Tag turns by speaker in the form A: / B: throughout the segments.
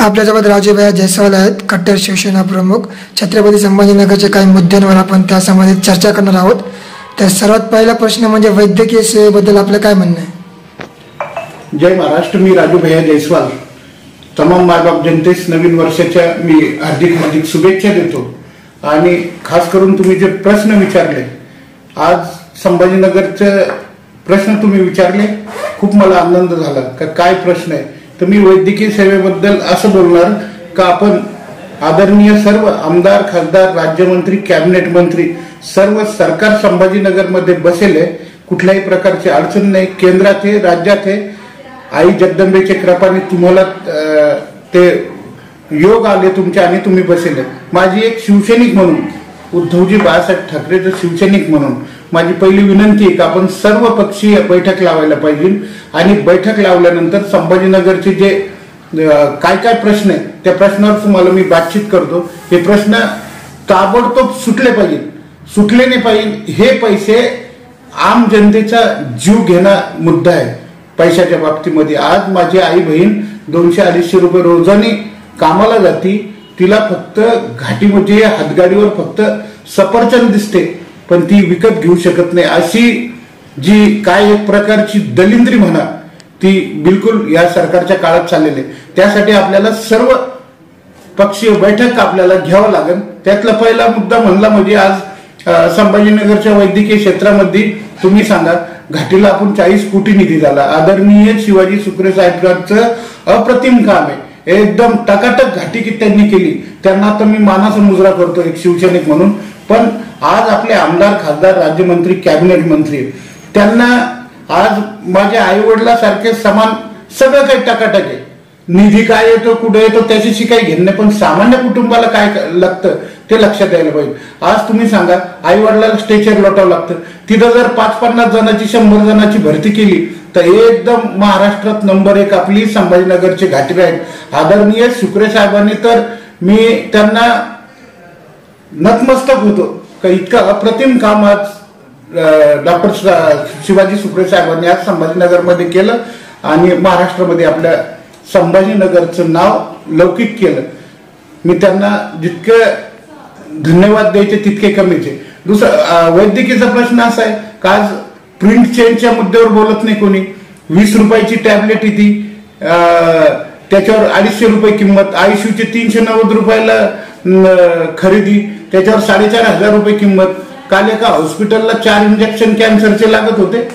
A: आपल्यासोबत राजूभाई जयस्वाल आहेत, कट्टर शिवसेना प्रमुख. छत्रपती संभाजीनगरच्या काही मुद्द्यांवर आपण त्या संबंधित चर्चा करणार आहोत. तर सर्वात पहिला प्रश्न म्हणजे वैद्यकीय सेवेबद्दल आपलं काय म्हणणं आहे?
B: जय महाराष्ट्र. मी राजूभाई जयस्वाल. तमाम मायबाप जनतेस नवीन वर्षाच्या मी हार्दिक शुभेच्छा देतो. आणि खास करून तुम्ही जे प्रश्न विचारले, आज संभाजीनगरचे प्रश्न तुम्ही विचारले, खूप मला आनंद झाला. काय प्रश्न आहे तर मी वैद्यकीय सेवेबद्दल असं बोलणार का आपण आदरणीय सर्व आमदार, खासदार, राज्यमंत्री, कॅबिनेट मंत्री सर्व सरकार संभाजीनगरमध्ये बसेल आहे. कुठल्याही प्रकारची अडचण नाही. केंद्रात आहे, राज्यात आहे. आई जगदंबेच्या कृपाने तुम्हाला ते योग आले तुमचे आणि तुम्ही बसेल. माझी एक शिवसैनिक म्हणून, उद्धवजी बाळासाहेब ठाकरेचे शिवसैनिक म्हणून माझी पहिली विनंती आहे की आपण सर्व पक्षीय बैठक लावायला पाहिजे. आणि बैठक लावल्यानंतर संभाजीनगरचे जे काय काय प्रश्न आहे त्या प्रश्नावर तुम्हाला मी बातचीत करतो. हे प्रश्न ताबडतोब सुटले पाहिजे, सुटले नाही पाहिजे. हे पैसे आम जनतेचा जीव घेणा मुद्दा आहे. पैशाच्या बाबतीमध्ये आज माझी आई बहीण 200-250 रुपये रोजाने कामाला जाती. तिला फक्त घाटीमध्ये हातगाडीवर फक्त सफरचंद दिसते, पण ती विकत घेऊ शकत नाही. अशी जी काय एक प्रकारची दलिंद्री म्हणा, ती बिलकुल या सरकारच्या काळात चाललेली आहे. त्यासाठी आपल्याला सर्व पक्षीय बैठक आपल्याला घ्यावं लागेल. त्यातला पहिला मुद्दा म्हणला म्हणजे आज संभाजीनगरच्या वैद्यकीय क्षेत्रामध्ये तुम्ही सांगा, घाटीला आपण 40 कोटी निधी झाला. आदरणीय शिवाजी सुक्रे साहेबांचं अप्रतिम काम आहे. एकदम टकाटक घाटी की त्यांनी केली. त्यांना आता मी मानाचा मुजरा करतो एक शिवसैनिक म्हणून. पण आज आपले आमदार, खासदार, राज्यमंत्री, कॅबिनेट मंत्री, त्यांना आज माझ्या आई वडिलांसारखे समान सगळं काही टकाटक आहे. निधी काय येतो, कुठे येतो त्याच्याशी काही घेणं नाही, पण सामान्य कुटुंबाला काय लागतं ते लक्षात यायला पाहिजे. आज तुम्ही सांगा, आई वडिलांना स्ट्रेचर लोटावं लागतं. तिथं जर 5-50 जणांची 100 जणांची भरती केली तर एकदम महाराष्ट्रात नंबर 1 आपली संभाजीनगरचे घाटी आहेत. आदरणीय सुक्रे साहेबांनी तर मी त्यांना नतमस्तक होतो का इतकं अप्रतिम काम आज डॉक्टर शिवाजी सुक्रे साहेबांनी आज संभाजीनगरमध्ये केलं आणि महाराष्ट्रामध्ये आपल्या संभाजीनगरचं नाव लौकिक केलं. मी त्यांना जितके धन्यवाद द्यायचे तितके कमीच आहे. दुसरा वैद्यकीयचा प्रश्न असा आहे का आज प्रिंट चेंजच्या मुद्द्यावर बोलत नाही कोणी. 20 रुपयाची टॅबलेट येते, त्याच्यावर 250 रुपये किंमत. आयसीयूची 390 रुपयाला खरेदी, त्याच्यावर 4,500 रुपये किंमत. काल एका हॉस्पिटलला 4 इंजेक्शन कॅन्सरचे लागत होते,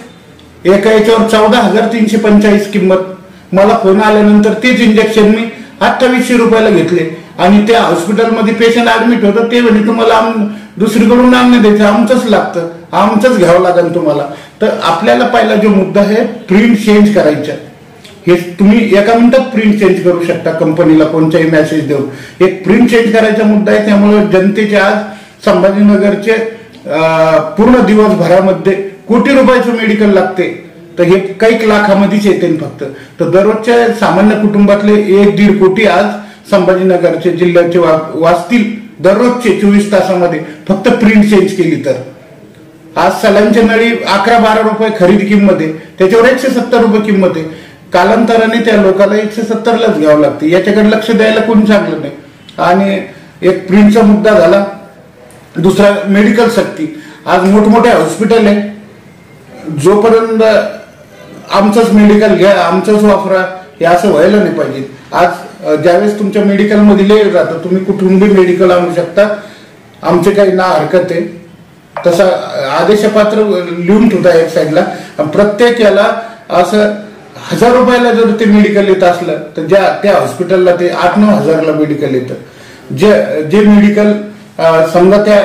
B: एका याच्यावर 14,345 किंमत. मला फोन आल्यानंतर तेच इंजेक्शन मी 2800 रुपयाला घेतले. आणि त्या हॉस्पिटलमध्ये पेशंट ऍडमिट होतं, ते म्हणजे तुम्हाला दुसरीकडून आणणं द्यायचं, आमचंच लागतं, आमचंच घ्यावं लागेल तुम्हाला. तर आपल्याला पहिला जो मुद्दा आहे प्रिंट चेंज करायचा. हे तुम्ही एका मिनिटात प्रिंट चेंज करू शकता कंपनीला कोणताही मेसेज देऊन. एक प्रिंट चेंज करायचा मुद्दा आहे. त्यामुळे जनतेचे आज संभाजीनगरचे पूर्ण दिवसभरामध्ये कोटी रुपयाचं मेडिकल लागते, तर हे काही लाखामध्येच येते फक्त. तर दररोजच्या सामान्य कुटुंबातले 1-1.5 कोटी आज संभाजीनगरचे जिल्ह्याचे वाचतील दररोजचे 24 तासामध्ये फक्त प्रिंट चेंज केली तर. आज सलांच्या नळी 11-12 रुपये खरेदी किंमत आहे, त्याच्यावर 170 रुपये किंमत आहे. कालांतराने त्या लोकांना 170लाच घ्यावं लागते. याच्याकडे लक्ष द्यायला कोणी चांगलं नाही. आणि एक प्रिंटचा मुद्दा झाला. दुसरा मेडिकल सक्ती. आज मोठमोठे हॉस्पिटल आहे, जोपर्यंत आमचंच मेडिकल घ्या, आमचंच वापरा, हे असं व्हायला नाही पाहिजे. आज ज्यावेळेस तुमच्या मेडिकलमध्ये लिहिलं जातं तुम्ही कुठून बी मेडिकल आणू शकता, आमचे काही ना हरकत आहे, तसा आदेशपात्र लिहून ठेवता एक साईडला. प्रत्येक याला असं 1000 रुपयाला जर ते मेडिकल येत असलं तर त्या हॉस्पिटलला ते 8-9 हजारला मेडिकल येतं. जे मेडिकल समजा त्या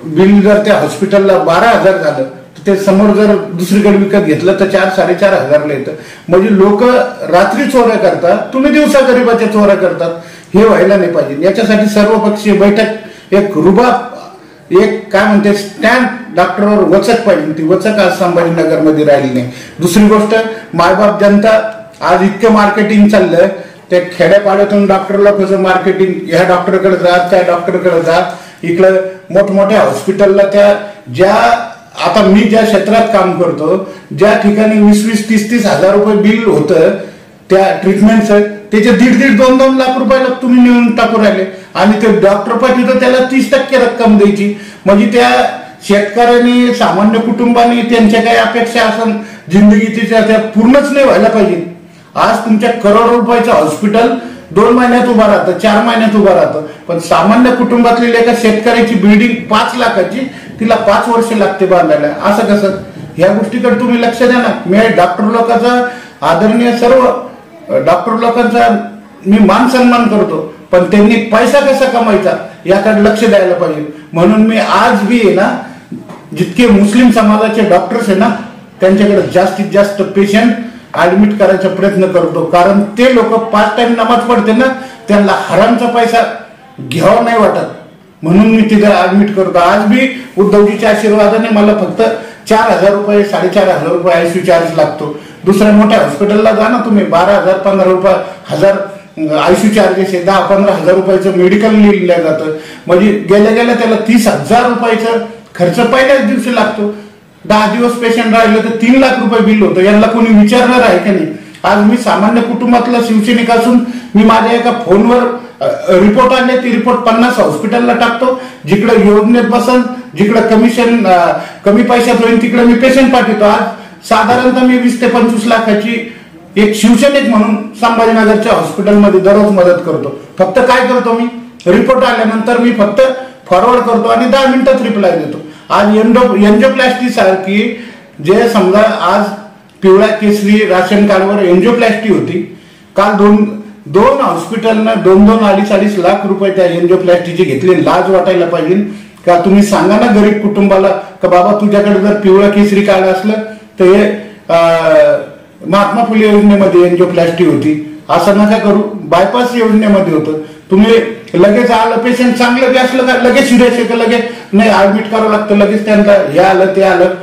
B: बिल जर त्या हॉस्पिटलला 12,000 झालं तर ते समोर जर दुसरीकडे विकत घेतलं तर 4-4.5 हजारला येतं. म्हणजे लोक रात्री चोऱ्या करतात, तुम्ही दिवसा गरीबाच्या चोऱ्या करतात. हे व्हायला नाही पाहिजे. याच्यासाठी सर्वपक्षीय बैठक, एक रुबाब, एक काय म्हणते स्टँड डॉक्टरवर वचक पाहिजे. ती वचक आज संभाजीनगरमध्ये राहिली नाही. दुसरी गोष्ट, मायबाप जनता आज इतकं मार्केटिंग चाललंय, त्या खेड्यापाड्यातून डॉक्टरला कसं मार्केटिंग, ह्या डॉक्टरकडे जा, त्या डॉक्टरकडे जा, इकडं मोठमोठ्या हॉस्पिटलला त्या ज्या आता मी ज्या क्षेत्रात काम करतो, ज्या ठिकाणी 20-20, 30-30 हजार रुपये बिल होतं त्या ट्रीटमेंटचं, त्याचे 1.5-2 लाख रुपयाला तुम्ही नेऊन टाकू राहिले आणि ते डॉक्टर पाठी तर त्याला 30% रक्कम द्यायची. म्हणजे त्या शेतकऱ्यांनी सामान्य कुटुंबाने त्यांच्या काही अपेक्षा असन जिंदगीच्या त्या पूर्णच नाही व्हायला पाहिजे. आज तुमच्या करोडो रुपयाचं हॉस्पिटल 2 महिन्यात उभा राहतं, 4 महिन्यात उभा राहतं, पण सामान्य कुटुंबातली एका शेतकऱ्याची बिल्डिंग 5 लाखाची तिला 5 वर्ष लागते बांधायला. असं कसं? ह्या गोष्टीकडे तुम्ही लक्ष द्या ना. मी डॉक्टर लोकांचा आदरणीय सर्व डॉक्टर लोकांचा मी मान सन्मान करतो, पण त्यांनी पैसा कसा कमायचा याकडे लक्ष द्यायला पाहिजे. म्हणून मी आज बी आहे ना, जितके मुस्लिम समाजाचे डॉक्टर्स आहे ना त्यांच्याकडे जास्तीत जास्त पेशंट ऍडमिट करायचा प्रयत्न करतो. कारण ते लोक 5 टाइम नमाज पडते ना, त्यांना हरामचा पैसा घ्यावा नाही वाटत, म्हणून मी तिथे ऍडमिट करतो. आज बी उद्धवजीच्या आशीर्वादाने मला फक्त 4,000 रुपये 4,500 रुपये आयसीयू चार्ज लागतो. दुसऱ्या मोठ्या हॉस्पिटलला जा ना तुम्ही, 12,000 15 रुपये हजार आयसीयू चार्जेस आहे, 10-15 हजार रुपयाचं मेडिकल लिहिलं जातं. म्हणजे गेल्या गेल्या त्याला 30,000 रुपयाचा खर्च पहिल्याच दिवशी लागतो. 10 दिवस पेशंट राहिलं तर 3 लाख रुपये बिल होतं. यांना कोणी विचारणार आहे का नाही? आज मी सामान्य कुटुंबातला शिवसैनिक असून मी माझ्या एका फोनवर रिपोर्ट आणले, ती रिपोर्ट 50 हॉस्पिटलला टाकतो. जिकडे योजनेत बसन, जिकडे कमिशन कमी पैशात होईल तिकडे मी पेशंट पाठवतो. आज साधारणतः मी 20 ते 25 लाखाची एक शिवसैनिक म्हणून संभाजीनगरच्या हॉस्पिटलमध्ये दररोज मदत करतो. फक्त काय करतो मी, रिपोर्ट आल्यानंतर मी फक्त फॉरवर्ड करतो आणि 10 मिनिटात रिप्लाय देतो. आज एन्जिओप्लास्टी सारखी जे समजा आज पिवळ्या केसरी राशन कार्डवर एन्जिओप्लास्टी होती, काल दोन हॉस्पिटलनं 2-2, 2.5 लाख रुपये त्या एन्जिओप्लास्टीचे घेतले. लाज वाटायला पाहिजे का? तुम्ही सांगा ना गरीब कुटुंबाला का बाबा तुझ्याकडे जर पिवळं केसरी कार्ड असलं तर हे महात्मा फुले योजनेमध्ये एन्जिओप्लास्टी होती, असं नका करू. बायपास योजनेमध्ये होतं. तुम्ही लगेच आलं पेशंट चांगलं बी असलं का लगेच सिरियस आहे का लगेच नाही ऍडमिट करावं लागतं, लगेच त्यांना हे आलं ते आलं.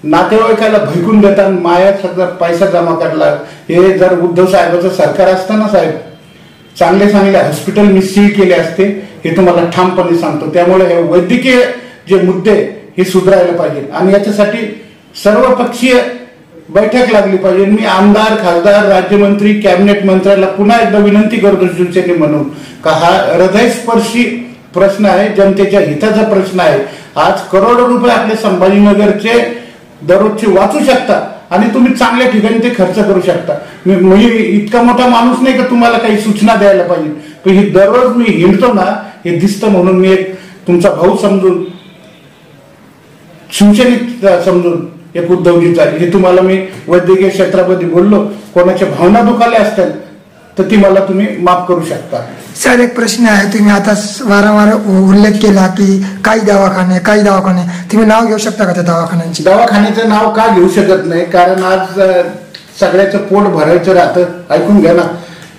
B: नातेवाईकाला भैकून देतात, माया सगळा पैसा जमा करला. हे जर उद्धव साहेबांचं सरकार असतं ना साहेब, चांगले हॉस्पिटल मी सील केले असते, हे तुम्हाला ठामपणे सांगतो. त्यामुळे हे वैद्यकीय जे मुद्दे हे सुधारायला पाहिजे आणि याच्यासाठी सर्वपक्षीय बैठक लागली पाहिजे. मी आमदार, खासदार, राज्यमंत्री, कॅबिनेट मंत्र्याला पुन्हा एकदा विनंती करतो शिवसेने म्हणून का हा हृदयस्पर्शी प्रश्न आहे, जनतेच्या हिताचा प्रश्न आहे. आज करोडो रुपये आपले संभाजीनगरचे दररोजचे वाचू शकता आणि तुम्ही चांगल्या ठिकाणी ते खर्च करू शकता. मी इतका मोठा माणूस नाही का तुम्हाला काही सूचना द्यायला पाहिजे, पण ही दररोज मी हिंडतो ना हे दिसतं, म्हणून मी एक तुमचा भाऊ समजून, शिवसैनिक समजून एक उद्धवजीचा हे तुम्हाला मी वैद्यकीय क्षेत्रामध्ये बोललो, कोणाच्या भावना दुखावल्या असतात तर ती मला तुम्ही माफ करू शकता.
A: सर एक प्रश्न आहे, तुम्ही आता वारंवार उल्लेख केला की काही दवाखाने तुम्ही नाव घेऊ शकता का त्या दवाखान्यांची?
B: दवाखान्याचं नाव का घेऊ शकत नाही, कारण आज सगळ्याचं पोट भरायचं राहतं. ऐकून घ्या ना,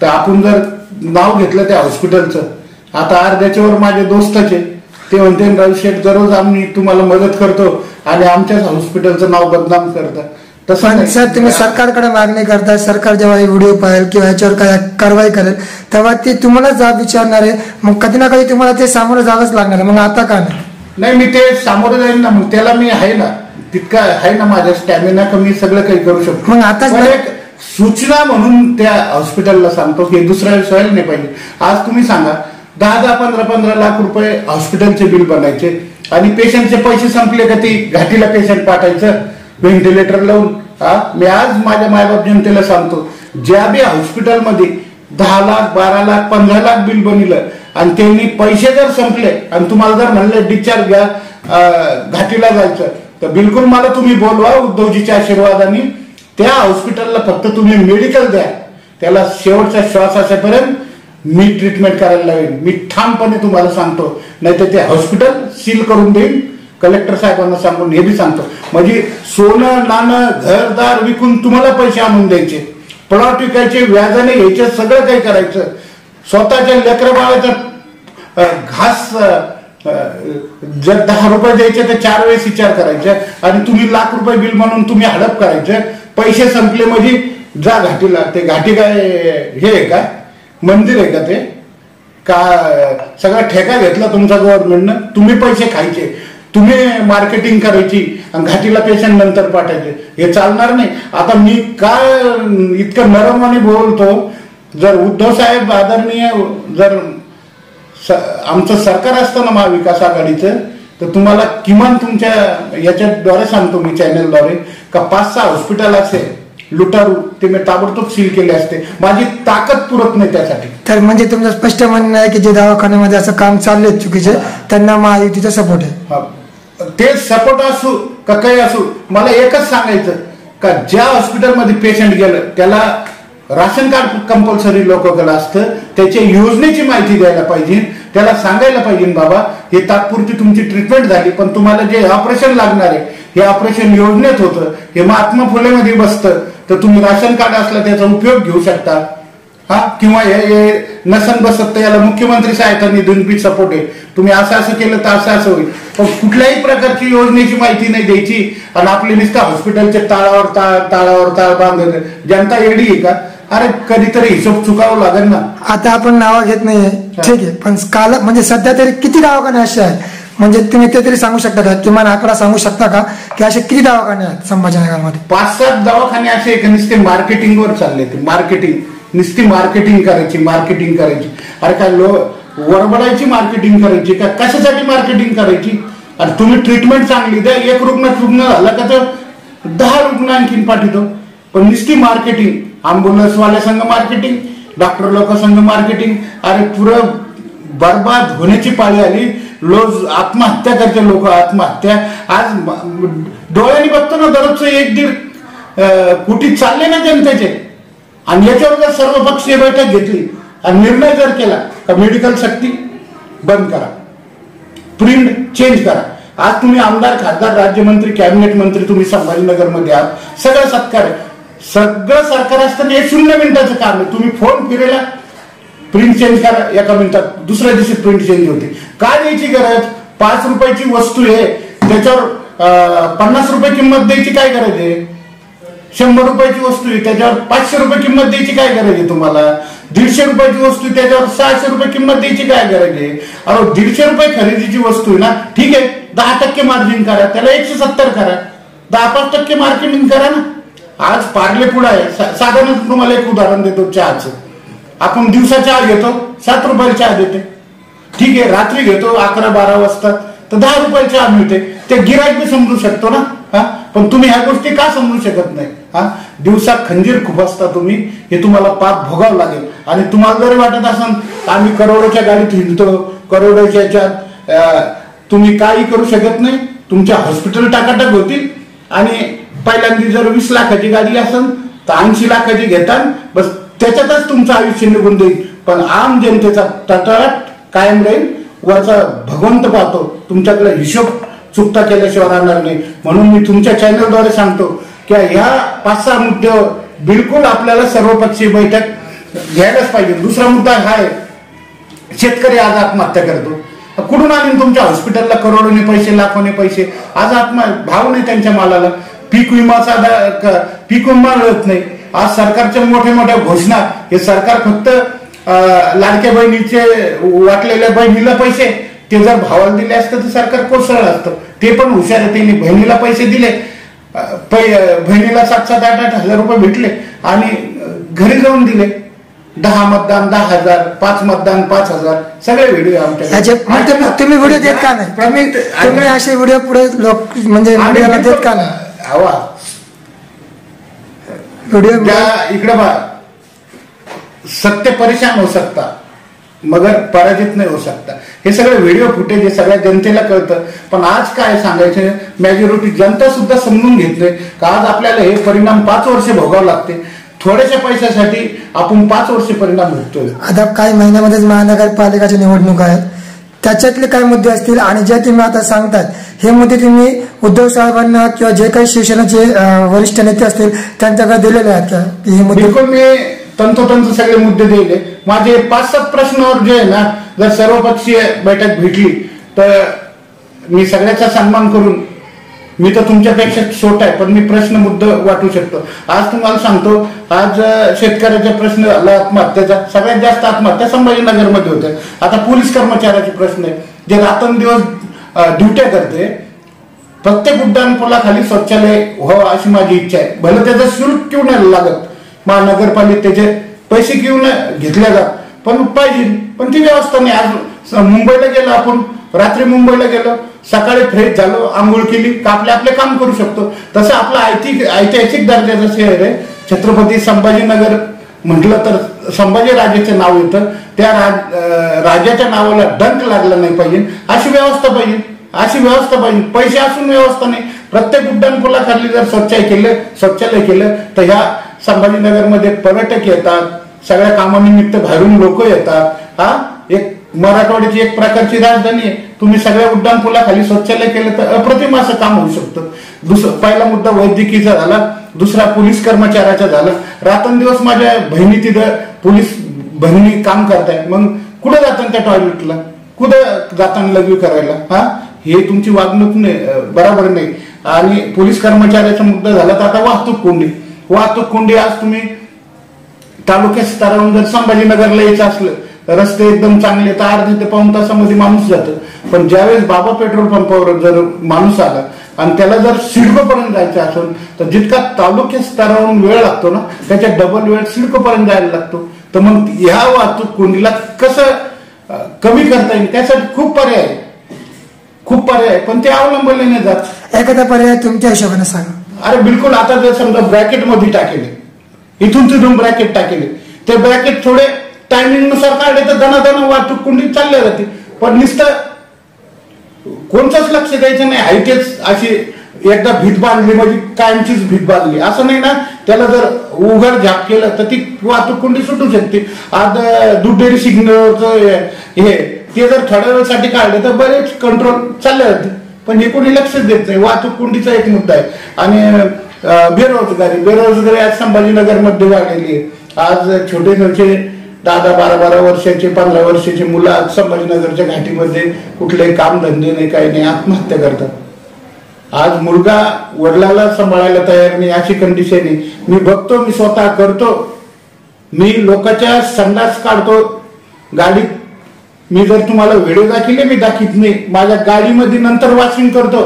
B: तर आपण जर नाव घेतलं त्या हॉस्पिटलचं, आता अर्ध्याच्यावर माझे दोस्तच आहे, ते म्हणते राव शेठ दररोज आम्ही तुम्हाला मदत करतो आणि आमच्याच हॉस्पिटलचं नाव बदनाम करतात.
A: तसं सर तुम्ही सरकारकडे मागणी करताय, सरकार जेव्हा व्हिडिओ पाहिल किंवा याच्यावर काय कारवाई करेल तेव्हा ते तुम्हाला जाब विचारणार आहे, मग कधी ना कधी तुम्हाला ते सामोरं जावंच लागणार आहे. मग आता का
B: नाही मी ते सामोरं जाईल ना, मग त्याला मी आहे ना, तितका आहे ना माझा स्टॅमिना का मी सगळं काही करू शकतो.
A: मग आता
B: एक सूचना म्हणून त्या हॉस्पिटलला सांगतो की दुसऱ्या वेळेस व्हायला नाही पाहिजे. आज तुम्ही सांगा 10-10, 15-15 लाख रुपये हॉस्पिटलचे बिल बनायचे आणि पेशंटचे पैसे संपले का ती घाटीला पेशंट पाठायचं व्हेंटिलेटर लावून. मी आज माझ्या मायबाप जनतेला सांगतो, ज्या बी हॉस्पिटलमध्ये 10 लाख 12 लाख 15 लाख बिल बनिलं आणि त्यांनी पैसे जर संपले आणि तुम्हाला जर म्हणलं डिस्चार्ज घ्या घाटीला जायचं, तर बिलकुल मला तुम्ही बोलवा. उद्धवजीच्या आशीर्वादाने त्या हॉस्पिटलला फक्त तुम्ही मेडिकल द्या, त्याला शेवटचा श्वास असेपर्यंत मी ट्रीटमेंट करायला लागेल. मी ठामपणे तुम्हाला सांगतो, नाही तर ते हॉस्पिटल सील करून देईन. कलेक्टर साहेबांना सांगून हे बी सांगतो, म्हणजे सोनं नाणं घरदार विकून तुम्हाला पैसे आणून द्यायचे, प्लॉट विकायचे, व्याजाने घ्यायचे, सगळं काही करायचं. स्वतःच्या लेकरं बाळाचा घास जर 10 रुपये द्यायचे तर 4 वेळेस विचार करायचे आणि तुम्ही लाख रुपये बिल म्हणून तुम्ही हडप करायचे. पैसे संपले म्हणजे जा घाटीला. ते घाटी काय हे आहे का, मंदिर आहे का ते, का सगळा ठेका घेतला तुमचा गव्हर्नमेंटनं? तुम्ही पैसे खायचे, तुम्ही मार्केटिंग करायची आणि घाटीला पेशंट नंतर पाठायचे, हे चालणार नाही. आता मी काय इतकं नरमाने बोलतो, जर उद्धव साहेब आदरणीय जर आमचं सरकार असतं ना महाविकास आघाडीचं, तर तुम्हाला किमान तुमच्या याच्याद्वारे सांगतो मी चॅनलद्वारे का 5-6 हॉस्पिटल असे लुटारू ते मी ताबडतोब सील केले असते. माझी ताकद पुरत नाही त्यासाठी.
A: तर म्हणजे तुमचं स्पष्ट म्हणणं आहे की जे दवाखान्यामध्ये असं काम चालले चुकीचे त्यांना महायुतीचा सपोर्ट आहे.
B: ते सपोर्ट असू का काही असू, मला एकच सांगायचं का ज्या हॉस्पिटलमध्ये पेशंट गेलं त्याला राशन कार्ड कंपल्सरी लोकांकडे असतं, त्याच्या योजनेची माहिती द्यायला पाहिजे, त्याला सांगायला पाहिजे बाबा हे तात्पुरती तुमची ट्रीटमेंट झाली पण तुम्हाला जे ऑपरेशन लागणार आहे हे ऑपरेशन योजनेत होतं, हे महात्मा फुलेमध्ये बसतं, तर तुम्ही राशन कार्ड असला त्याचा उपयोग घेऊ शकता. हा किंवा हे नसन बसत तर याला मुख्यमंत्री सहायता निधीतून सपोर्ट आहे, तुम्ही असं केलं तर असं होईल. पण कुठल्याही प्रकारची योजनेची माहिती नाही द्यायची आणि आपले नुसतं हॉस्पिटलचे ताळावर ताळ बांधले. जनता येडी आहे का? अरे कधीतरी हिशोब चुकावं लागेल ना.
A: आता आपण नावं घेत नाहीये ठीक आहे, पण काल म्हणजे सध्या तरी किती दवाखाने असे आहेत म्हणजे तुम्ही ते तरी सांगू शकता का, किमान आकडा सांगू शकता का की असे किती दवाखाने आहेत संभाजीनगरमध्ये?
B: 5-7 दवाखाने असे नुसते मार्केटिंगवर चालले. ते नुसती मार्केटिंग करायची. अरे काय वरबडायची मार्केटिंग करायची का? कशासाठी मार्केटिंग करायची? आणि तुम्ही ट्रीटमेंट चांगली द्या, एक रुग्ण झाला का तर 10 रुग्ण आणखीन पाठवतो. पण नुसती मार्केटिंग, अँब्युलन्स वाल्या संघ मार्केटिंग, डॉक्टर लोक संघ मार्केटिंग. अरे पुरं बर्बाद होण्याची पाळी आली. आत्महत्या करते लोक, आत्महत्या. आज डोळ्यांनी बघतो ना दररोजचं 1-1.5 कोटी चालले ना जनतेचे. आणि याच्यावर जर सर्वपक्षीय बैठक घेतली आणि निर्णय जर केला तर मेडिकल सक्ती बंद करा, प्रिंट चेंज करा. आज तुम्ही आमदार, खासदार, राज्यमंत्री, कॅबिनेट मंत्री तुम्ही संभाजीनगरमध्ये आहात, सगळं सत्कार आहे. सगळं सरकार असताना हे 0 मिनिटाचं काम आहे. तुम्ही फोन फिरेला प्रिंट चेंज करा, 1 मिनिटात दुसऱ्या दिवशी प्रिंट चेंज होते. काय द्यायची गरज? 5 रुपयाची वस्तू आहे त्याच्यावर 50 रुपये किंमत द्यायची काय गरज आहे? 100 रुपयाची वस्तू आहे त्याच्यावर 500 रुपये किंमत द्यायची काय गरज आहे तुम्हाला? 150 रुपयाची वस्तू आहे त्याच्यावर 600 रुपये किंमत द्यायची काय गरज आहे? अरे 150 रुपये खरेदीची वस्तू आहे ना, ठीक आहे 10% मार्जिन करा, त्याला 170 करा, 10-5% मार्केटिंग करा ना. आज पार्ले पुढे आहे. साधारण तुम्हाला एक उदाहरण देतो चहाचं. आपण दिवसा चहा घेतो 7 रुपयाला चहा देते, ठीक आहे. रात्री घेतो 11-12 वाजता तर 10 रुपयाला चहा मिळते. ते गिराईक बी समजू शकतो ना. पण तुम्ही ह्या गोष्टी का समजू शकत नाही? दिवसा खंजीर खुपसता तुम्ही, हे तुम्हाला पाप भोगावं लागेल. आणि तुम्हाला जरी वाटत असेल आम्ही करोडोच्या गाडीत हिंडतो, करोडोच्या याच्यात, तुम्ही काही करू शकत नाही. तुमच्या हॉस्पिटल टाकाटाक होतील आणि पहिल्यांदा जर 20 लाखाची गाडी असेल तर 80 लाखाची घेतात, बस त्याच्यातच तुमचं आयुष्य निघून देईल. पण आम जनतेचा तटाट कायम राहील. वरचा भगवंत पाहतो, तुमच्याकडे हिशोब चुकता केल्याशिवाय राहणार नाही. म्हणून मी तुमच्या चॅनलद्वारे सांगतो की ह्या 5-6 मुद्द्यावर बिलकुल आपल्याला सर्वपक्षीय बैठक घ्यायलाच पाहिजे. दुसरा मुद्दा हा आहे, शेतकरी आज आत्महत्या करतो. कुठून आले तुमच्या हॉस्पिटलला करोडोने पैसे, लाखोने पैसे? आज भाव नाही त्यांच्या मालाला. पीक विमा मिळत नाही. आज सरकारच्या मोठ्या घोषणा, हे सरकार फक्त लाडक्या बहिणीचे वाटलेल्या बहिणीला पैसे ते जर भावाला दिले असतं तर सरकार कोसळलं असतं. ते पण हुशार आहे, त्यांनी बहिणीला पैसे दिले, बहिणीला 7-8 हजार रुपये भेटले आणि घरी जाऊन दिले. 10 मतदान 10,000, 5 मतदान 5,000, सगळे व्हिडिओ आमच्याकडे.
A: तुम्ही व्हिडिओ देत का नाही? तुम्ही असे व्हिडिओ पुढे लोक म्हणजे मीडियाला देत का नाही?
B: हवा व्हिडिओ इकडे बघा. सत्य परेशान हो सकता मगर पराजित नाही हो सकता. हे सगळे व्हिडिओ फुटेज हे सगळ्या जनतेला कळतं. पण आज काय सांगायचं, मेजॉरिटी जनता सुद्धा समजून घेतलंय का आज आपल्याला हे परिणाम 5 वर्ष भोगावं लागते. थोड्याशा पैशासाठी आपण 5 वर्ष परिणाम भोगतोय.
A: आता काही महिन्यामध्येच महानगरपालिकाची निवडणूक आहेत, त्याच्यातले काय मुद्दे असतील आणि जे तुम्ही आता सांगतात हे मुद्दे तुम्ही उद्धव साहेबांना किंवा जे काही शिवसेनेचे वरिष्ठ नेते असतील त्यांच्याकडे दिलेले आहेत का? हे मुद्दे
B: बिलकुल मी तंतोतंत सगळे मुद्दे दिले. माझे 5-7 प्रश्नावर जे आहे ना, जर सर्वपक्षीय बैठक भेटली तर मी सगळ्याचा सन्मान करून, मी तर तुमच्यापेक्षा छोटा आहे पण मी प्रश्न मुद्दे वाटू शकतो. आज तुम्हाला सांगतो, आज शेतकऱ्याचा प्रश्न झाला आत्महत्याचा, सगळ्यात जास्त आत्महत्या संभाजीनगरमध्ये होत्या. आता पोलीस कर्मचाऱ्याचे प्रश्न आहे, जे रात्रंदिवस ड्युट्या करते. प्रत्येक उड्डाणपुलाखाली शौचालय व्हावं अशी माझी इच्छा आहे. भले त्याचं शुल्क क्यों नाही लागत, महानगरपालिकेचे पैसे घेऊन घेतल्या जात, पण पाहिजे, पण ती व्यवस्था नाही. आज मुंबईला गेलो आपण, रात्री मुंबईला गेलो, सकाळी फ्रेश झालो, आंघोळ केली का आपले काम करू शकतो. तसं आपलं ऐतिहासिक दर्जाचं शहर आहे छत्रपती संभाजीनगर. म्हटलं तर संभाजी राजाचं नाव येतं, त्या राजाच्या नावाला डंक लागला नाही पाहिजे, अशी व्यवस्था पाहिजे, अशी व्यवस्था पाहिजे. पैसे असून व्यवस्था नाही. प्रत्येक उड्डाणपुलाखाली जर शौचालय केलं तर ह्या संभाजीनगरमध्ये पर्यटक येतात, सगळ्या कामानिमित्त बाहेरून लोक येतात. हा एक मराठवाड्याची एक प्रकारची राजधानी आहे. तुम्ही सगळ्या उड्डाणपुलाखाली शौचालय केलं तर अप्रतिम असं काम होऊ शकतं. पहिला मुद्दा वैद्यकीयचा झाला, दुसरा पोलीस कर्मचाऱ्याचा झाला. रात्रंदिवस माझ्या बहिणी तिथं पोलीस बहिणी काम करतायत, मग कुठं जातात त्या टॉयलेटला, कुठं जाताना लघवी करायला? हा हे तुमची वागणूक बरोबर नाही. आणि पोलीस कर्मचाऱ्याचा मुद्दा झाला तर आता वाहतूक कोंडी. आज तुम्ही तालुक्या स्तरावरून जर संभाजीनगरला यायचं असलं तर रस्ते एकदम चांगले, तर अर्ध्या ते पाऊण तासामध्ये माणूस जातं. पण ज्यावेळेस बाबा पेट्रोल पंपावर जर माणूस आला आणि त्याला जर सिडको पर्यंत जायचं असेल तर जितका तालुक्या स्तरावरून वेळ लागतो ना, त्याच्या डबल वेळ सिडको पर्यंत जायला लागतो. तर मग ह्या वाहतूक कोंडीला कसं कमी करता येईल, त्यासाठी खूप पर्याय पण ते अवलंबले नाही जात.
A: एखादा पर्याय तुमच्या हिशोबाने सांगा.
B: अरे बिलकुल. आता जर समजा ब्रॅकेट मध्ये टाकेले, इथून तिथून ब्रॅकेट टाकेले, ते ब्रॅकेट थोडे टायमिंग नुसार काढले तर दणादणा वाहतूक कोंडी चालल्या जाते. पण नुसतं कोणतंच लक्ष द्यायचं नाही. आहे तेच अशी एकदा भीत बांधली म्हणजे कायमचीच भीत बांधली असं नाही ना. त्याला जर उघड झाप केलं तर ती वाहतूक कोंडी सुटू शकते. आज दुधडेरी सिग्नलचं ते जर थोड्या वेळसाठी काढले तर बरेच कंट्रोल चालले जाते. पण हे कोणी लक्षच देत नाही. वाहतूक कोंडीचा एक मुद्दा आहे. आणि बेरोजगारी आज संभाजीनगर मध्ये वाढलेली आहे. आज छोटे 10-12 वर्षाचे 15 वर्षाचे मुलं आज संभाजीनगरच्या घाटीमध्ये कुठले कामधंदे नाही, काही नाही, आत्महत्या करतात. आज मुलगा वडिलाला सांभाळायला तयार नाही, अशी कंडिशन आहे. मी बघतो, मी स्वतः करतो, मी लोकांच्या संडास काढतो गाडीत. मी जर तुम्हाला व्हिडिओ दाखवले, मी दाखवत नाही, माझ्या गाडीमध्ये नंतर वॉशिंग करतो.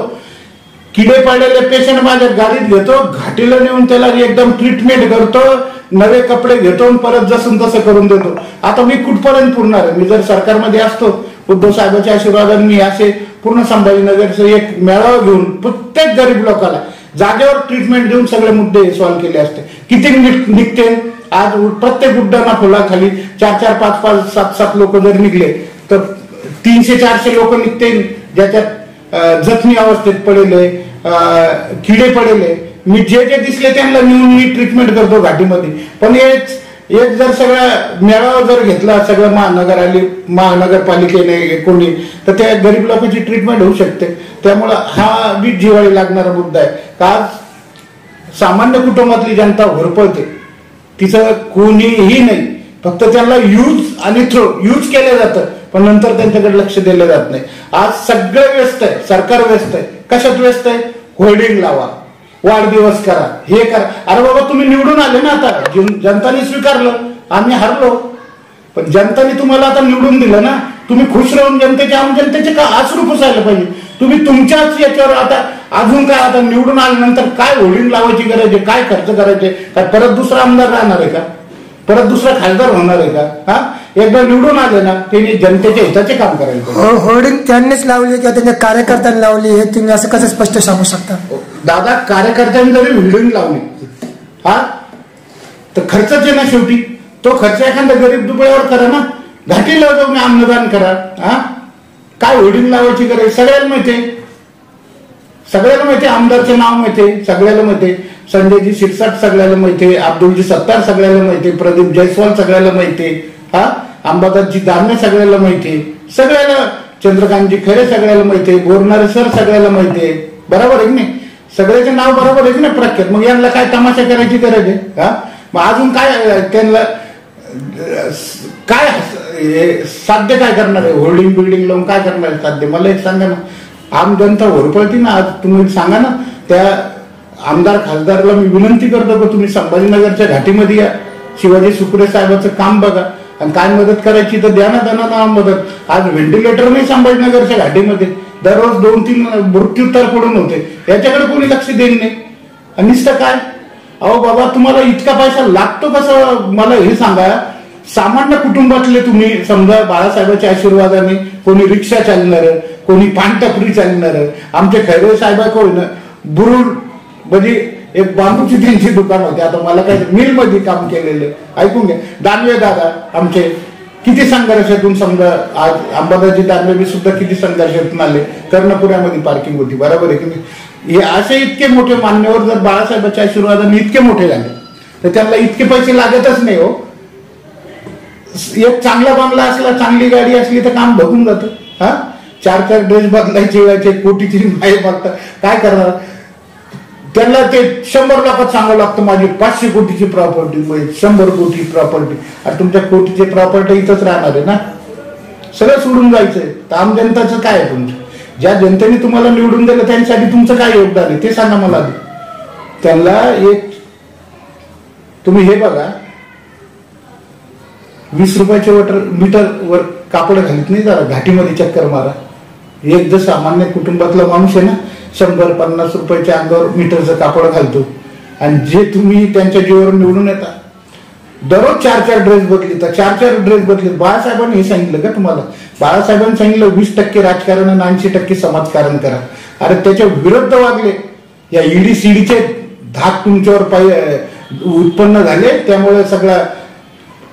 B: किडे पडलेले पेशंट माझ्या गाडीत घेतो, घाटीला नेऊन त्याला एकदम ट्रीटमेंट करतो, नवे कपडे घेतो, परत जसं तसं करून देतो. आता मी कुठपर्यंत पुरणार आहे? मी जर सरकारमध्ये असतो, उद्धव साहेबांच्या आशीर्वादाने मी असे पूर्ण संभाजीनगरचं एक मेळावा घेऊन प्रत्येक गरीब लोकांना जागेवर ट्रीटमेंट देऊन सगळे मुद्दे सॉल्व्ह केले असते. किती निघते? आज प्रत्येक उड्डाणा फुलाखाली 4-4, 5-5, 7-7 लोक जर निघले तर 300-400 लोक निघते, ज्याच्यात जखमी अवस्थेत पडलेले, किडे पडलेले. मी जे दिसले त्यांना नेऊन मी ट्रीटमेंट करतो घाटीमध्ये. पण एक जर सगळा मेळावा जर घेतला सगळं महानगरपालिकेने कोणी, तर त्या गरीब लोकांची ट्रीटमेंट होऊ शकते. त्यामुळं हा बी जिव्हाळी लागणारा मुद्दा आहे. का सामान्य कुटुंबातली जनता होरपळते, तिचं कोणीही नाही, फक्त त्यांना यूज केलं जातं, पण नंतर त्यांच्याकडे लक्ष दिलं जात नाही. आज सगळं व्यस्त आहे, सरकार व्यस्त आहे. कशात व्यस्त आहे? होर्डिंग लावा, वाढदिवस करा, हे करा. अरे बाबा, तुम्ही निवडून आले ना, आता जनताने स्वीकारलं, आम्ही हरलो, पण जनताने तुम्हाला आता निवडून दिलं ना. तुम्ही खुश राहून जनतेचे का अश्रू पुसायला पाहिजे. तुम्ही तुमच्याच याच्यावर आता अजून काय, आता निवडून आल्यानंतर काय होर्डिंग लावायची गरज आहे, काय खर्च करायचे, काय परत दुसरा आमदार राहणार आहे का, परत दुसरा खासदार होणार आहे का? हा, एकदा निवडून आले ना, त्यांनी जनतेच्या हिताचे काम करायचं.
A: होर्डिंग त्यांनीच लावली किंवा त्यांच्या कार्यकर्त्यांनी लावली, हे तुम्ही असं कसं स्पष्ट सांगू शकता?
B: दादा, कार्यकर्त्यांनी जरी होर्डिंग लावली हा, तर खर्चच आहे ना शेवटी. तो खर्च एखाद्या गरीब दुबळ्यावर करा ना, घाटीला जाऊन अन्नदान करा. हा, काय होर्डिंग लावायची गरज? सगळ्याला माहिती, आमदारचे नाव माहिती, सगळ्याला माहिती. संजयजी शिरसाट सगळ्याला माहिती, अब्दुलजी सत्तार सगळ्याला माहिती, प्रदीप जयस्वाल सगळ्याला माहिती, हा, अंबादासजी दानवे सगळ्याला माहिती, सगळ्याला, चंद्रकांतजी खरे सगळ्याला माहिती, बोरणारे सर सगळ्याला माहिती. बरोबर आहे की नाही? सगळ्याचे नाव बरोबर आहे की नाही प्रख्यात? मग यांना काय तमाशा करायची गरज आहे? हा, मग अजून काय त्यांना काय साध्य काय करणार आहे? होल्डिंग बिल्डिंग लावून काय करणार आहे साध्य? मला एक सांगा ना. आम जनता होरपळती ना. आज तुम्ही सांगा ना, त्या आमदार खासदारला मी विनंती करतो की तुम्ही संभाजीनगरच्या घाटीमध्ये या, शिवाजी सुप्रे साहेबांचं काम बघा, आणि काय मदत करायची तर द्या ना मदत. आज व्हेंटिलेटर नाही संभाजीनगरच्या घाटीमध्ये, दररोज 2-3 मृत्यूतर पडून होते, याच्याकडे कोणी लक्ष देत नाही. आणि नुसतं काय अहो बाबा, तुम्हाला इतका पैसा लागतो कसं मला हे सांगा. सामान्य कुटुंबातले तुम्ही, समजा बाळासाहेबांच्या आशीर्वादाने कोणी रिक्षा चालणार, कोणी पानटपरी चालणार, आमचे खैरे साहेब ना बुरुड म्हणजे एक बांबूची त्यांची दुकान होते. आता मला काय मिल मध्ये काम केलेलं ऐकून घ्या. दानवे दादा आमचे किती संघर्षातून, समजा आज अंबादाजी दानवे सुद्धा किती संघर्षातून आले. कर्णपुऱ्यामध्ये पार्किंग होती, बरोबर आहे की नाही. हे असे इतके मोठे मान्यवर जर बाळासाहेबांच्या आशीर्वादाने इतके मोठे झाले तर त्यांना इतके पैसे लागतच नाही हो. एक चांगला बंगला असला, चांगली गाडी असली तर काम बघून जातं. हा, 4 ड्रेस बदलायचे, कोटीची माय बघतात, काय करणार. त्यांना ते 100 लाखात सांगावं लागतं माझी 500 कोटीची प्रॉपर्टी, 100 कोटी प्रॉपर्टी. आणि तुमच्या कोटीची प्रॉपर्टी इथंच राहणार आहे ना, सगळं सोडून जायचंय. तर आम जनताचं काय आहे तुमचं? ज्या जनतेने तुम्हाला निवडून दिलं त्यांच्यासाठी तुमचं काय योगदान आहे ते सांगा मला. त्यांना एक तुम्ही हे बघा, 20 रुपयाचे मीटर वर कापड घालीत नाही, जरा घाटीमध्ये चक्कर मारा. एक जर सामान्य कुटुंबातला माणूस आहे ना, 100-50 रुपयाच्या अंगावर मीटरचं कापड घालतो. आणि जे तुम्ही त्यांच्या जीवावर निवडून येता, दररोज 4 ड्रेस बदलित, 4 ड्रेस बदलित. बाळासाहेबांनी हे सांगितलं का तुम्हाला? बाळासाहेबांनी सांगितलं 20% राजकारण आणि 80% समाजकारण करा. अरे त्याच्या विरुद्ध वागले. या ईडी सीडीचे धाक तुमच्यावर उत्पन्न झाले, त्यामुळे सगळा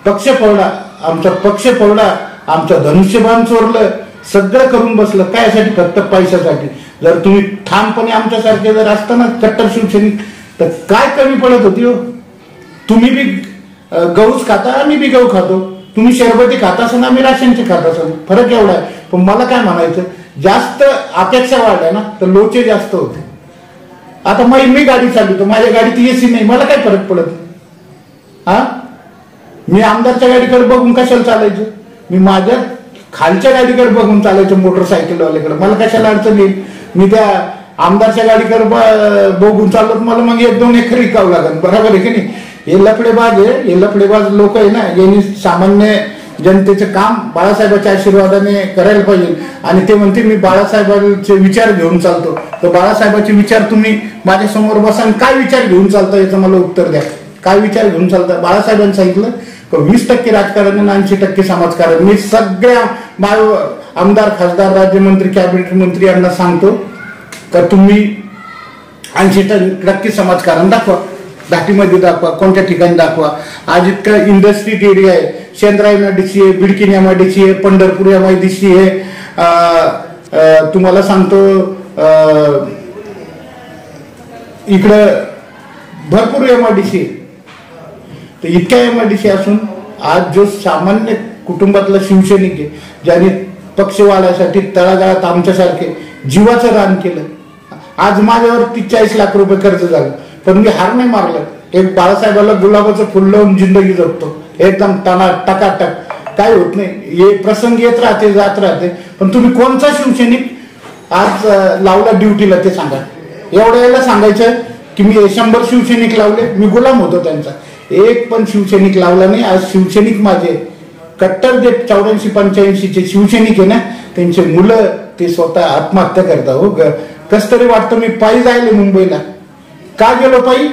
B: पक्ष पडला, आमचा पक्ष पडला, आमचं धनुष्यबाण चोरलं, सगळं करून बसलं. काय यासाठी? फक्त पैशासाठी. जर तुम्ही ठामपणे आमच्यासारखे जर असताना कट्टर शिवसैनिक तर काय कमी पडत होती हो. तुम्ही बी गहूच खाता, आम्ही बी गहू खातो. तुम्ही शरबती खाता असाल, आम्ही राशनचे खात असाल. फरक एवढा आहे. पण मला काय म्हणायचं, जास्त अपेक्षा वाढल्या ना तर लोचे जास्त होते. आता मी गाडी चालवतो, माझ्या गाडीत एसी नाही, मला काय फरक पडत. हा, मी आमदारच्या गाडीकडे बघून कशाला चालायचं? मी माझ्या खालच्या गाडीकडे बघून चालायचं, मोटरसायकलवाल्याकडे. मला कशाला अडचण येईल? मी त्या आमदारच्या गाडीकडे बघून चालत मला मग 1-2 एकर विकावं लागेल, बरोबर आहे की नाही. हे लफडेबाज आहे, हे लफडेबाज लोक आहे ना, यांनी सामान्य जनतेचं काम बाळासाहेबांच्या आशीर्वादाने करायला पाहिजे. आणि ते म्हणते मी बाळासाहेबांचे विचार घेऊन चालतो. तर बाळासाहेबांचे विचार तुम्ही माझ्या समोर बसा, काय विचार घेऊन चालता याचं मला उत्तर द्या. काय विचार घेऊन चालता? बाळासाहेबांनी सांगितलं 20% राजकारण आणि 80% समाजकारण. मी सगळ्या आमदार, खासदार, राज्यमंत्री, कॅबिनेट मंत्री यांना सांगतो का तुम्ही 80% समाजकारण दाखवा. घाटीमध्ये दाखवा, कोणत्या ठिकाणी दाखवा. आज इतका इंडस्ट्री एरिया आहे, शेंद्रा MIDC आहे, बिडकीन MIDC आहे, पंढरपूर MIDC आहे. तुम्हाला सांगतो इकडं भरपूर MIDC आहे. तर इतक्या MIDC असून आज जो सामान्य कुटुंबातला शिवसैनिक आहे, ज्याने पक्ष वाढायसाठी तळागाळात आमच्यासारखे जीवाचं दान केलं. आज माझ्यावर 40 लाख रुपये खर्च झाला, पण मी हार नाही मारलं. एक बाळासाहेबाला गुलाबाचं फुल लावून जिंदगी जगतो, एकदम टकाटक. काय होत नाही, हे प्रसंग येत राहते, जात राहते. पण तुम्ही कोणता शिवसैनिक आज लावला ड्युटीला ते सांगा. एवढ्या वेळेला सांगायचं की मी 100 शिवसैनिक लावले, मी गुलाम होतो त्यांचा. एक पण शिवसैनिक लावला नाही. आज शिवसैनिक माझे कट्टर जे 84-85चे शिवसैनिक आहे ना, त्यांचे मुलं ते स्वतः आत्महत्या करतात हो. कस तरी वाटतं. मी पायी जायले मुंबईला. का गेलो पायी?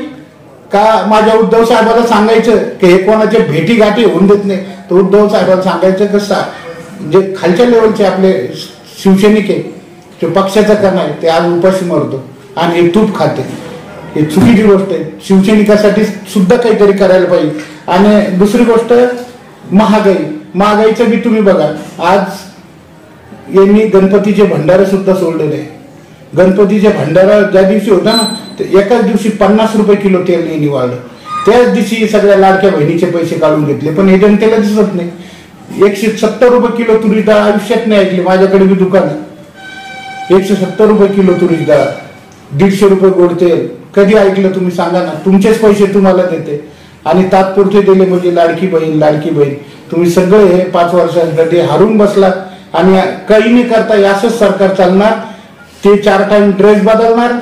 B: का माझ्या उद्धव साहेबाला सांगायचं की हे कोणाच्या भेटी गाठी होऊन देत नाही. तर उद्धव साहेबाला सांगायचं कसं जे खालच्या लेवलचे आपले शिवसैनिक आहे, जो पक्षाचा कणा आहे, ते आज उपाशी मरतो आणि हे तूप खाते. हे चुकीची गोष्ट आहे. शिवसैनिकासाठी सुद्धा काहीतरी करायला पाहिजे. आणि दुसरी गोष्ट, महागाईचं बी तुम्ही बघा. आज यांनी गणपतीचे भंडारे सुद्धा सोडलेले आहे. गणपतीचे भंडारा ज्या दिवशी होता ना, तर एकाच दिवशी 50 रुपये किलो तेल यांनी वाढलं. त्याच दिवशी सगळ्या लाडक्या बहिणीचे पैसे काढून घेतले. पण हे जनतेला दिसत नाही. 170 रुपये किलो तुरीची डाळ आयुष्यात नाही ऐकली. माझ्याकडे बी दुकान आहे. 170 रुपये किलो तुरीची डाळ, 150 रुपये गोड तेल. कधी ऐकलं तुम्ही सांगा ना? तुमचेच पैसे तुम्हाला देते आणि तात्पुरते दिले म्हणजे लाडकी बहीण. तुम्ही सगळे हे 5 वर्षांसाठी हारून बसला आणि काही नाही करता. असंच सरकार चालणार. ते 4 टाइम ड्रेस बदलणार,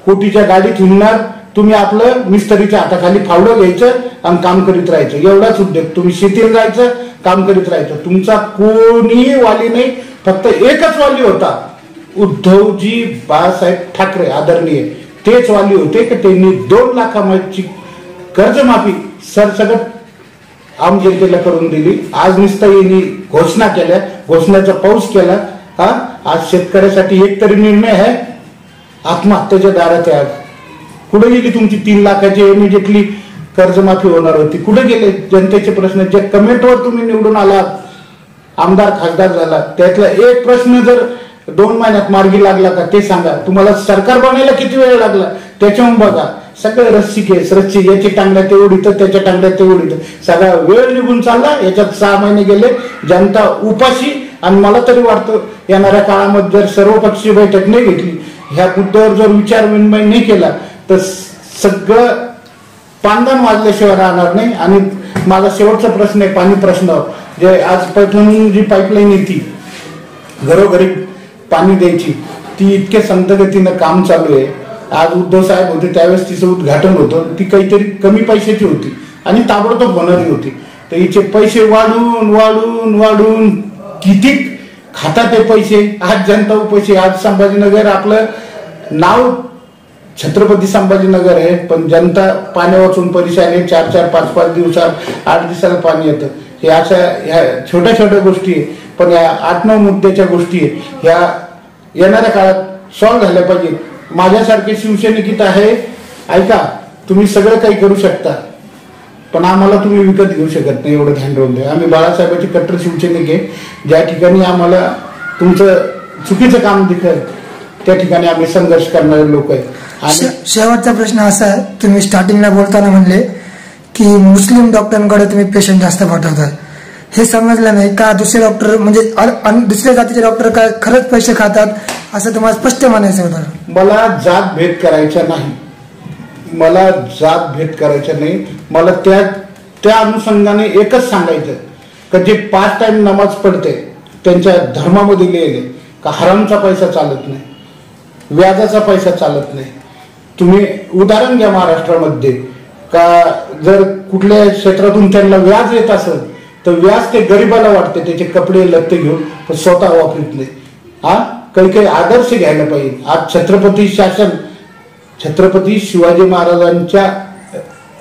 B: कोटीच्या गाडीत हिंडणार. तुम्ही आपलं मिस्त्रीच्या हाताखाली फावडं घ्यायचं आणि काम करीत राहायचं. एवढाच उद्योग. तुम्ही शेतीला जायचं, काम करीत राहायचं. तुमचा कोणी वाली नाही, फक्त एकच वाली होता, उद्धवजी बाळासाहेब ठाकरे आदरणीय. तेच वाली होते की त्यांनी 2 लाखाची कर्जमाफी सरसकट आम जनतेला करून दिली. आज नुसतं यांनी घोषणा केल्या, घोषणाचा पाऊस केला. आज शेतकऱ्यासाठी एक तरी निर्णय आहे, आत्महत्येच्या दारात आहे. आज कुठे गेली तुमची 3 लाखाची इमिडिएटली कर्जमाफी होणार होती? कुठे गेले जनतेचे प्रश्न? जे कमेंटवर तुम्ही निवडून आलात, आमदार खासदार झाला, त्यातला एक प्रश्न जर 2 महिन्यात मार्गी लागला का ते सांगा. तुम्हाला सरकार बनायला किती वेळ लागला त्याच्याहून बघा. सगळे रस्सी केस, याची टांगड्या तेवढीत, त्याच्या टांगड्या तेवढीत, सगळा वेळ निघून चालला. याच्यात 6 महिने गेले, जनता उपाशी. आणि मला तरी वाटतं येणाऱ्या काळामध्ये जर सर्वपक्षीय बैठक नाही घेतली, ह्या मुद्द्यावर जर विचार विनिमय नाही केला तर सगळं पांदण वाजल्याशिवाय राहणार नाही. आणि माझा शेवटचा प्रश्न आहे पाणी प्रश्नावर. जे आज पैठण जी पाईपलाईन येते घरोघरी पाणी द्यायची, ती इतके संतगतीनं काम चालू आहे. आज उद्धव साहेब होते त्यावेळेस तिचं उद्घाटन होतं. ती काहीतरी कमी पैशाची होती आणि ताबडतोब होणारी होती. तर हिचे पैसे वाढून वाढून वाढून किती खातात ते पैसे. आज जनता उपाशी. आज संभाजीनगर आपलं नाव छत्रपती संभाजीनगर आहे, पण जनता पाणी वाचून परेशान आहे. 4-4, 5-5 दिवसात, 8 दिवसाला पाणी येतं. हे अशा ह्या छोट्या छोट्या गोष्टी आहे, पण या 8-9 मुद्द्याच्या गोष्टी आहे, ह्या येणाऱ्या काळात सॉल्व्ह झाल्या पाहिजेत. माझ्यासारखे शिवसैनिक आहे, ऐका, तुम्ही सगळं काही करू शकता, पण आम्हाला तुम्ही विकत घेऊ शकत नाही, एवढं ध्यान ठेवून द्या. आम्ही बाळासाहेबांचे कट्टर शिवसैनिक आहे. ज्या ठिकाणी आम्हाला तुमचं चुकीचं काम दिसत त्या ठिकाणी आम्ही संघर्ष करणारे लोक आहे.
A: आणि शेवटचा प्रश्न असा आहे, तुम्ही स्टार्टिंगला बोलताना म्हणले की मुस्लिम डॉक्टरांकडे तुम्ही पेशंट जास्त पाठवतात. हे समजलं नाही का दुसरे डॉक्टर म्हणजे दुसऱ्या जातीचे डॉक्टर काय खरंच पैसे खातात असं तुम्हाला स्पष्ट म्हणायचं होतं?
B: मला जात भेद करायचा नाही, मला जात भेद करायचा नाही. मला त्या अनुषंगाने एकच सांगायचं का जे 5 टाइम नमाज पडते त्यांच्या धर्मामध्ये लिहिले का हरामचा पैसा चालत नाही, व्याजाचा पैसा चालत नाही. तुम्ही उदाहरण घ्या महाराष्ट्रामध्ये का जर कुठल्या क्षेत्रातून त्यांना व्याज येत असेल तर व्याज ते गरीबाला वाटते, त्याचे कपडे लत्ते घेऊन, पण स्वतः वापरत नाही. काही आदर्श घ्यायला पाहिजे. आज छत्रपती शासन, छत्रपती शिवाजी महाराजांच्या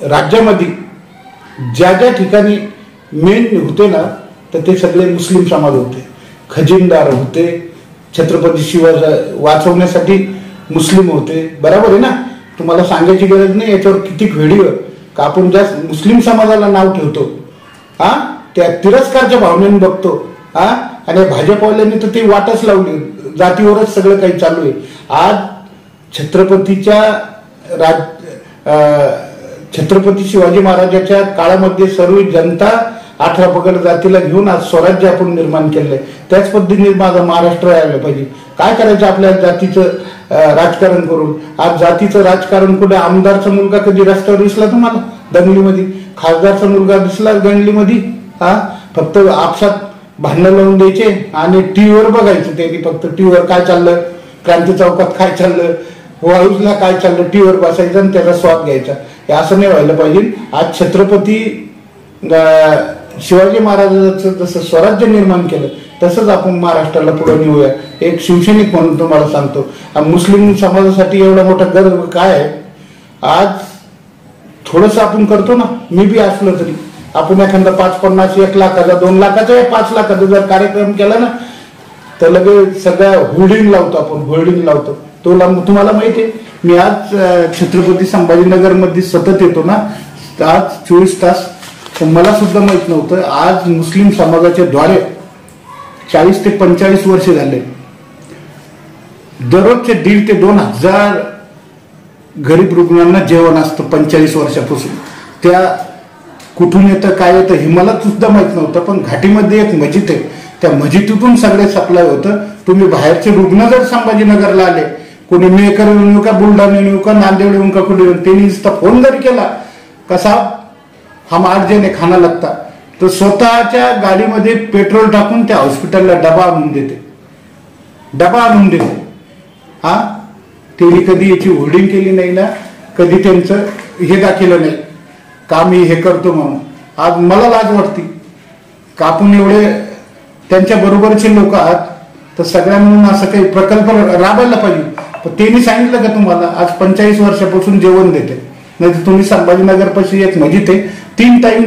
B: राज्यामध्ये ज्या ज्या ठिकाणी मेन होते ना तर ते सगळे मुस्लिम समाज होते. खजिनदार होते, छत्रपती शिवाजी वाचवण्यासाठी मुस्लिम होते. बरोबर आहे ना? तुम्हाला सांगायची गरज नाही याच्यावर किती व्हिडिओ का आपण ज्या मुस्लिम समाजाला नाव ठेवतो त्या तिरस्कारच्या भावनेने बघतो. आणि भाजपवाल्यांनी तर ती वाटच लावली, जातीवरच सगळं काही चालू आहे. आज छत्रपती शिवाजी महाराजांच्या काळामध्ये सर्व जनता 18 पगड जातीला घेऊन आज स्वराज्य आपण निर्माण केलंय. त्याच पद्धतीने माझा महाराष्ट्र यायला पाहिजे. काय करायचं आपल्या जातीचं राजकारण करून? आज जातीचं राजकारण कुठे? आमदारचा मुलगा कधी रस्त्यावर दिसला तुम्हाला दंगलीमध्ये? खासदारचा मुलगा दिसला दंगलीमध्ये? फक्त आपसात भांडणं लावून द्यायचे आणि टीव्हीवर बघायचं. त्यांनी फक्त टीव्हीवर काय चाललं, क्रांती चौकात काय चाललं, वाळूजला काय चाललं, टीव्हीवर बसायचं आणि त्याचा स्वाद घ्यायचा. हे असं नाही व्हायला पाहिजे. आज छत्रपती शिवाजी महाराजांचं जसं स्वराज्य निर्माण केलं तसंच आपण महाराष्ट्राला पुढे नेऊया. एक शिवसैनिक म्हणून तुम्हाला सांगतो, मुस्लिम समाजासाठी एवढा मोठा गर्व काय आहे. आज थोडस आपण करतो ना, मी बी असलो तरी आपण एखादा 5-50, 1 लाखाचा, 2 लाखाचा, 5 लाखाचा जर कार्यक्रम केला ना तर लगेच सगळ्या होल्डिंग लावतो आपण, होल्डिंग लावतो. तुम्हाला माहिती आहे मी आज छत्रपती संभाजीनगर मध्ये सतत येतो ना, आज 24 तास. मला सुद्धा माहित नव्हतं आज मुस्लिम समाजाच्या द्वारे 40 ते 45 वर्ष झाले दररोजचे 1,500 ते 2,000 गरीब रुग्णांना जेवण असतं 45 वर्षापासून. त्या कुठून येतं काय येतं हे मला सुद्धा माहित नव्हतं. पण घाटीमध्ये एक मस्जिद आहे, त्या मस्जिदीतून सगळे सप्लाय होतं. तुम्ही बाहेरचे रुग्ण जर संभाजीनगरला आले, कोणी मेकर येऊ का, बुलढाणा येऊ का, नांदेड येऊ का, कुठे येऊन त्यांनी फोन जरी केला कसा हम 8 जण खाना लागता तर स्वतःच्या गाडीमध्ये पेट्रोल टाकून त्या हॉस्पिटलला डबा आणून देते. त्यांनी कधी याची होल्डिंग केली नाही ना, कधी त्यांचं हे दाखवलं नाही का मी हे करतो म्हणून. आज मला लाज वाटते का आपण एवढे त्यांच्या बरोबरचे लोक आहात तर सगळ्या म्हणून असं काही प्रकल्प राबवायला पाहिजे. पण त्यांनी सांगितलं का तुम्हाला आज 45 वर्षापासून जेवण देते. नाही तर तुम्ही संभाजीनगर पाशी एक मस्जिद आहे, 3 टाइम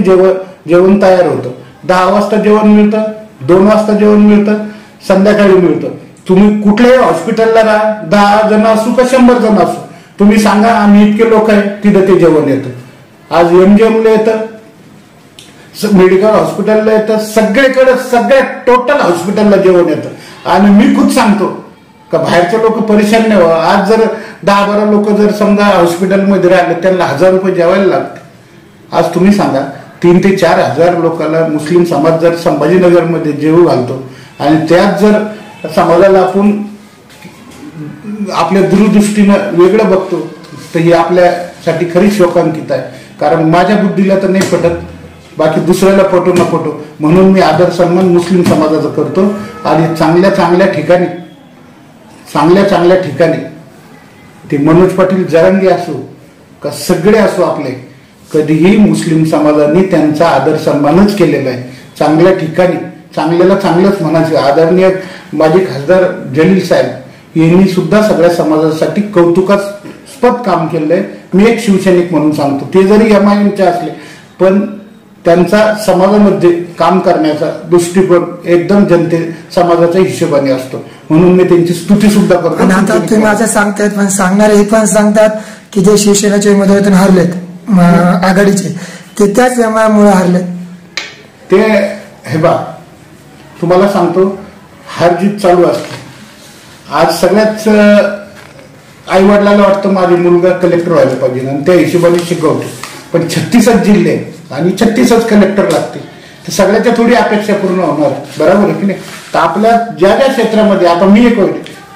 B: जेवण तयार होतं. 10 वाजता जेवण मिळतं, 2 वाजता जेवण मिळतं, संध्याकाळी मिळतं. तुम्ही कुठल्याही हॉस्पिटलला राहा, 10 जण असू का 100 जण असू, तुम्ही सांगा आम्ही इतके लोक आहे, तिथं ते जेवण येतं. आज MGMला येतं, मेडिकल हॉस्पिटलला येतं, सगळीकडे सगळ्या टोटल हॉस्पिटलला जेवण येतं. आणि मी खूप सांगतो का बाहेरचे लोक परेशान नाही व्हावं. आज जर 10-12 लोक जर समजा हॉस्पिटलमध्ये राहिले, त्यांना 1000 रुपये जेवायला लागते. आज तुम्ही सांगा 3 ते 4 हजार लोकांना मुस्लिम समाज जर संभाजीनगरमध्ये जेवू घालतो आणि त्यात जर समाजाला आपण आपल्या दूरदृष्टीनं वेगळं बघतो, तर ही आपल्यासाठी खरी शोकांकित आहे. कारण माझ्या बुद्धीला तर नाही पटत, बाकी दुसऱ्याला पटो न पटो, म्हणून मी आदर सन्मान मुस्लिम समाजाचा करतो. आणि चांगल्या चांगल्या ठिकाणी ते मनोज पाटील जरांगे असो का सगळे असो, आपले कधीही मुस्लिम समाजाने त्यांचा आदर सन्मानच केलेला आहे. चांगल्या ठिकाणी चांगल्याला चांगलंच म्हणायचं. आदरणीय माजी खासदार जलील साहेब यांनी सुद्धा सगळ्या समाजासाठी कौतुकास्पद काम केलंय. मी एक शिवसैनिक म्हणून सांगतो, ते जरी MIMचे असले पण त्यांचा समाजामध्ये काम करण्याचा दृष्टिकोन एकदम समाजाच्या हिशोबाने असतो, म्हणून मी त्यांची स्तुती सुद्धा करतो.
A: आणि आता तुम्ही असं सांगतायत, पण सांगणारे हे पण सांगतात की जे शिवसेनेच्या उमेदवारातून हरलेत आघाडीचे, ते त्याच MIMमुळे हरलेत.
B: ते हे बा तुम्हाला सांगतो, हारजीत चालू असते. आज सगळ्याच आई वडिलांना वाटतं माझे मुलगा कलेक्टर व्हायला पाहिजे आणि त्या हिशोबाने शिकवतो, पण 36 जिल्हे आणि 36 कलेक्टर लागते, तर सगळ्याच्या थोडी अपेक्षा पूर्ण होणार, बरोबर आहे की नाही. तर आपल्या ज्या क्षेत्रामध्ये आता मी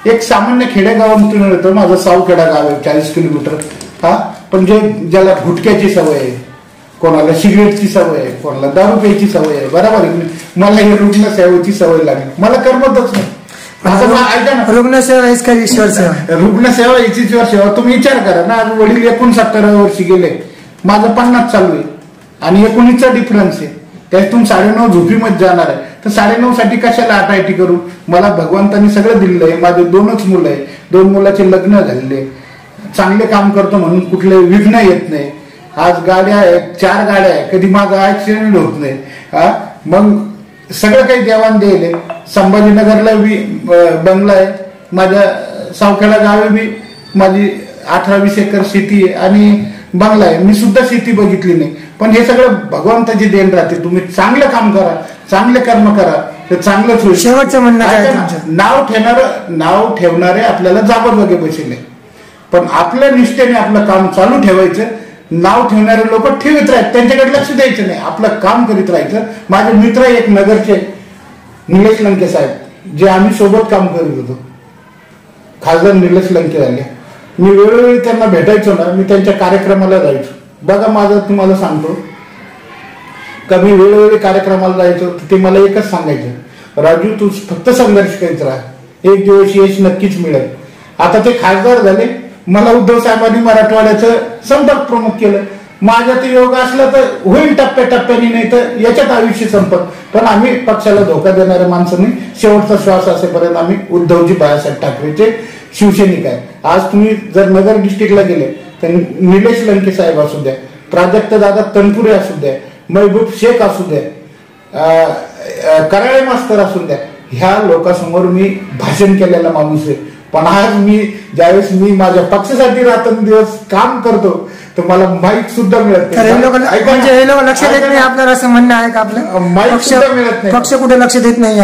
B: एक सामान्य खेडेगावातून येतो, माझं सावखेडा गाव आहे 40 किलोमीटर. हा, पण ज्याला गुटख्याची सवय आहे, कोणाला सिगरेटची सवय आहे, कोणाला दारू प्यायची सवय आहे, बरोबर आहे की नाही. मला ही रुग्णसेवेची सवय लागली, मला करमतच नाही.
A: रुग्णसेवा हीच काही ईश्वर सेवा,
B: रुग्णसेवा हीच ईश्वर सेवा. तुम्ही विचार करा ना, वडील 69 वर्षी गेले, माझं 50 चालू आहे आणि 19चा डिफरन्स आहे. त्यातून 9.5 झोपीमध्ये जाणार आहे, तर 9.5 साठी कशाला IIT करू. मला भगवंतांनी सगळं दिलेलं आहे. माझे 2च मुलं आहे, 2 मुलाचे लग्न झालेले, चांगले काम करतो म्हणून कुठले विघ्न येत नाही. आज गाड्या आहेत, 4 गाड्या आहे, कधी माझा ऍक्सिडेंट होत नाही. मग सगळं काही देवाण द्यायले. संभाजीनगरला बी बंगला आहे, माझ्या सावखेडा गावी बी माझी 18-20 एकर शेती आहे आणि बंगला आहे. मी सुद्धा शेती बघितली नाही, पण हे सगळं भगवंताची देण राहते. तुम्ही चांगलं काम करा, चांगले कर्म करा, तर चांगलंच होईल.
A: शेवटचं म्हणणं काय तुमचं?
B: नाव ठेवणारे आपल्याला जागोजागी बसले, पण आपल्या निष्ठेने आपलं काम चालू ठेवायचं. नाव ठेवणारे लोक ठेवत राहत, त्यांच्याकडे लक्ष द्यायचं नाही, आपलं काम करीत राहायचं. माझे मित्र एक नगरचे निलेश लंके साहेब, जे आम्ही सोबत काम करत होतो, खासदार निलेश लंके झाले. मी वेळोवेळी त्यांना भेटायचो ना, मी त्यांच्या कार्यक्रमाला जायचो. बघा माझं तुम्हाला सांगतो का, मी वेळोवेळी कार्यक्रमाला जायचो, ते मला एकच सांगायचं, राजू तू फक्त संघर्ष करीत राहा, एक दिवस यश नक्कीच मिळेल. आता ते खासदार झाले, मला उद्धव साहेबांनी मराठवाड्याचं संपर्क प्रमुख केलं. माझ्या ते योग असला तर होईल टप्प्याटप्प्याने, नाही तर याच्यात आयुष्य संपत. पण आम्ही पक्षाला धोका देणाऱ्या माणसांनी शेवटचा श्वास असेपर्यंत आम्ही उद्धवजी बाळासाहेब ठाकरेचे शिवसैनिक आहे. आज तुम्ही जर नगर डिस्ट्रिक्टला गेले तर निलेश लंके साहेब असू द्या, प्राजक्त दादा तनपुरे असू द्या, महबूब शेख असू द्या, कराळे मास्तर असू द्या, ह्या लोकांसमोर मी भाषण केलेला माणूस आहे. पण आज ज्यावेळेस मी माझ्या पक्षासाठी रात्रंदिवस काम करतो, तर मला माईक सुद्धा मिळत नाही.
A: हे लोक लक्ष देत नाही आपल्याला, असं म्हणणं आहे का आपलं?
B: माईक सुद्धा मिळत नाही,
A: पक्ष कुठे लक्ष देत नाही,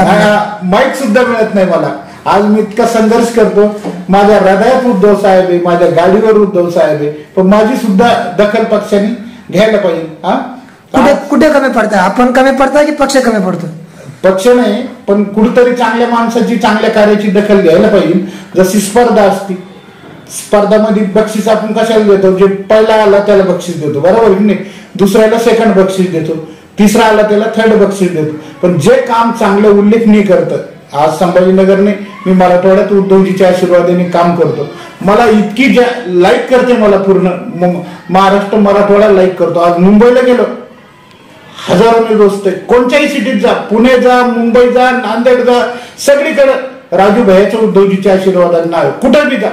B: माईक सुद्धा मिळत नाही मला. आज मी इतका संघर्ष करतो, माझ्या हृदयात उद्धव साहेब आहे, माझ्या गाडीवर उद्धव साहेब आहे, पण माझी सुद्धा दखल पक्षाने घ्यायला पाहिजे.
A: कुठे कमी पडताय आपण? कमी पडताय की पक्ष कमी पडतो?
B: पक्ष नाही, पण कुठेतरी चांगल्या माणसाची, चांगल्या कार्याची दखल घ्यायला पाहिजे. जशी स्पर्धा असते, स्पर्धामध्ये बक्षीस आपण कशाला देतो? जे पहिला आला त्याला बक्षीस देतो, बरोबर की नाही? दुसऱ्याला सेकंड बक्षीस देतो, तिसरा आला त्याला थर्ड बक्षीस देतो. पण जे काम चांगलं उल्लेखनीय करतं, आज संभाजीनगरने, मी मराठवाड्यात उद्धवजीच्या आशीर्वादाने काम करतो. मला इतकी लाईक करते, मला पूर्ण महाराष्ट्र मराठवाडा लाईक करतो. आज मुंबईला गेलो, हजारोने दोस्त आहेत, कोणत्याही सिटीत जा, पुणे जा, मुंबई जा, नांदेड जा, सगळीकडे राजू भैयाच्या उद्धवजीच्या आशीर्वादाने नाव, कुठं बी जा.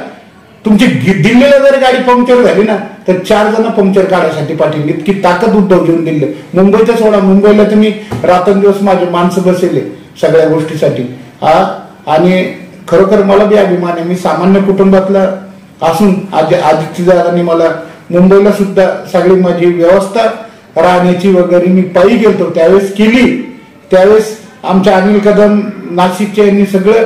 B: तुमची दिल्लीला जर गाडी पंक्चर झाली ना तर 4 जण पंक्चर काढायसाठी पाठवली. इतकी ताकद उद्धवजीने दिली. मुंबईचा सोडा, मुंबईला तुम्ही रात्रंदिवस माझे माणसं बसले सगळ्या गोष्टीसाठी. आणि खरोखर मला बी अभिमान आहे. मी सामान्य कुटुंबातला असून आदित्यदादांनी मला मुंबईला सुद्धा सगळी माझी व्यवस्था राहण्याची वगैरे मी पायी गेलतो त्यावेळेस केली. त्यावेळेस आमच्या अनिल कदम नाशिकचे यांनी सगळं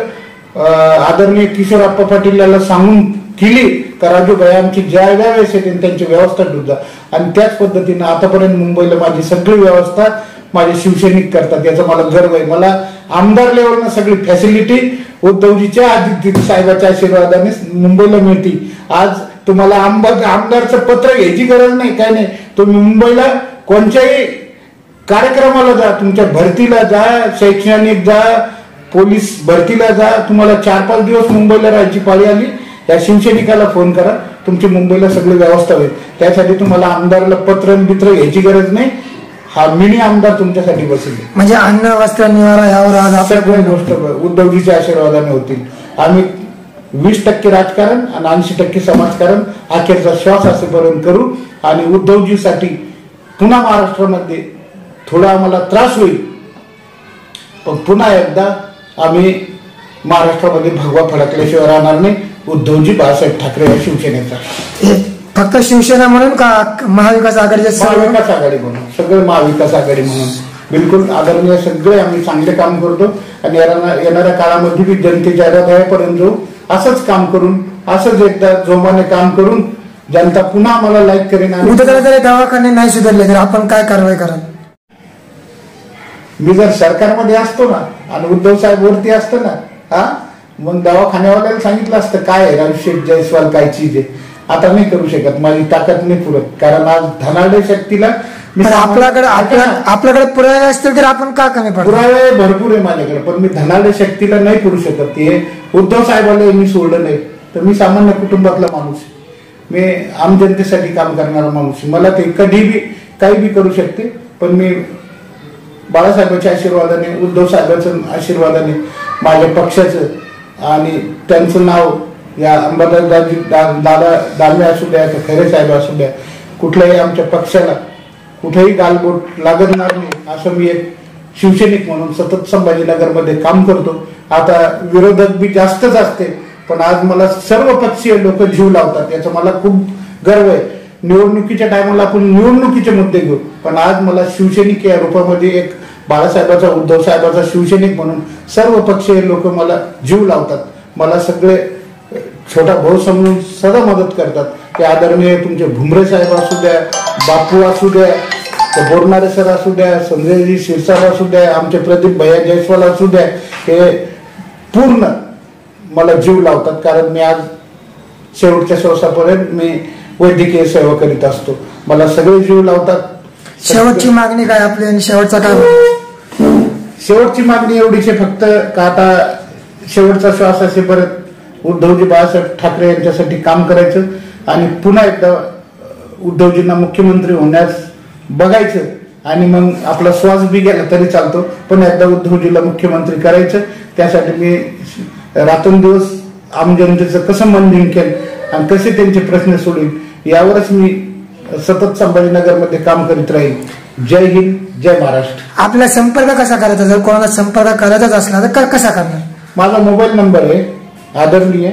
B: आदरणीय किशोरप्पा पाटील याला सांगून केली का राजूभाई आमची ज्या वेळेस येते त्यांची व्यवस्था ठेवता. आणि त्याच पद्धतीनं आतापर्यंत मुंबईला माझी सगळी व्यवस्था माझे शिवसैनिक करतात. याचा मला गर्व आहे. मला आमदार लेवलनं सगळी फॅसिलिटी उद्धवजीच्या आदित्य साहेबाच्या आशीर्वादाने मुंबईला मिळते. आज तुम्हाला आमदारचं पत्र घ्यायची गरज नाही, काय नाही. तुम्ही मुंबईला कोणत्याही कार्यक्रमाला जा, तुमच्या भरतीला जा, शैक्षणिक जा, पोलीस भरतीला जा, तुम्हाला 4-5 दिवस मुंबईला राहायची पाळी आली, या शिवसैनिकाला फोन करा, तुमची मुंबईला सगळी व्यवस्था होईल. त्यासाठी तुम्हाला आमदाराला पत्र घ्यायची गरज नाही. हा मिनी आमदार तुमच्यासाठी बसेल.
A: म्हणजे अन्न वस्त्र निवारा यावर आज
B: सगळ्या गोष्ट उद्धवजीच्या आशीर्वादाने होतील. आम्ही 20% राजकारण आणि 80% समाजकारण अखेरचा श्वास असेपर्यंत करू. आणि उद्धवजीसाठी पुन्हा महाराष्ट्रामध्ये थोडा आम्हाला त्रास होईल, पण पुन्हा एकदा आम्ही महाराष्ट्रामध्ये भगवा फडकल्याशिवाय राहणार नाही. उद्धवजी बाळासाहेब ठाकरे या शिवसेनेचा.
A: फक्त शिवसेना म्हणून का महाविकास आघाडीचे?
B: महाविकास आघाडी म्हणून, सगळे महाविकास आघाडी म्हणून बिलकुल आदरणीय सगळे आम्ही चांगले काम करतो. आणि येणाऱ्या काळामध्ये बी जनतेच्या हृदयापर्यंत जाऊ. असंच काम करून, असंच एकदा जोमाने काम करून जनता पुन्हा आम्हाला लाईक करेन.
A: उद्या जर दवाखाने नाही सुधारले तर आपण काय कारवाई कराल?
B: मी जर सरकारमध्ये असतो ना आणि उद्धव साहेब वरती असतो ना, मग दवाखान्यावाल्याला सांगितलं असतं काय आहे राजशेठ जयस्वाल काय चीज आहे. आता नाही करू शकत, माझी ताकद नाही पुरत. कारण आज धनाढ्य शक्तीला
A: आपल्याकडे पुरावे असतील तर आपण का कमी पडतो?
B: पुरावे भरपूर आहे माझ्याकडे, पण मी धनाढ्य शक्तीला नाही पुरू शकत. हे उद्धव साहेबांना मी सोडलं नाही. तर मी सामान्य कुटुंबातला माणूस आहे. मी आम जनतेसाठी काम करणारा माणूस आहे. मला ते कधी बी काही बी करू शकते, पण मी बाळासाहेबांच्या आशीर्वादाने, उद्धव साहेबांच्या आशीर्वादाने, माझ्या पक्षाचं आणि त्यांचं नाव या अंबादासजी दादा दानवे असू द्या, खैरे साहेब असू द्या, कुठल्याही आमच्या पक्षाला कुठेही गालबोट लागणार नाही असं मी एक शिवसैनिक म्हणून सतत संभाजीनगरमध्ये काम करतो. आता विरोधक बी जास्तच असते, पण आज मला सर्व पक्षीय लोक जीव लावतात, याचा मला खूप गर्व आहे. निवडणुकीच्या टायमाला आपण निवडणुकीचे मुद्दे घेऊ, पण आज मला शिवसैनिक या रूपामध्ये एक बाळासाहेबाचा, उद्धव साहेबाचा शिवसैनिक म्हणून सर्व पक्षीय लोक मला जीव लावतात. मला सगळे छोटा भाऊ समजून सदा मदत करतात. ते आदरणीय तुमचे भुमरे साहेब असू द्या, बापू असू द्या, बोरणारे सर असू द्या, संजयजी शिरसाट असू द्या, आमचे प्रदीप भैया जयस्वाल असू द्या, हे पूर्ण मला जीव लावतात. कारण मी आज शेवटच्या श्वासापर्यंत मी वैद्यकीय सेवा करीत असतो. मला सगळे जीव लावतात.
A: शेवटची मागणी काय आपली आणि शेवटचा काय?
B: शेवटची मागणी एवढीच आहे फक्त का आता शेवटचा श्वास असेपर्यंत उद्धवजी बाळासाहेब ठाकरे यांच्यासाठी काम करायचं आणि पुन्हा एकदा उद्धवजींना मुख्यमंत्री होण्यास बघायचं. आणि मग आपला श्वास बी गेला तरी चालतो, पण एकदा उद्धवजीला मुख्यमंत्री करायचं. त्यासाठी मी रात्रंदिवस आम जनतेचं कसं मन जिंकेल आणि कसे त्यांचे प्रश्न सोडेल यावरच मी सतत संभाजीनगरमध्ये काम करीत राहील. जय हिंद, जय महाराष्ट्र.
A: आपला संपर्क कसा करायचा? जर कोणाला संपर्क करायचाच असला तर कसा करणार?
B: माझा मोबाईल नंबर आहे आदरणीय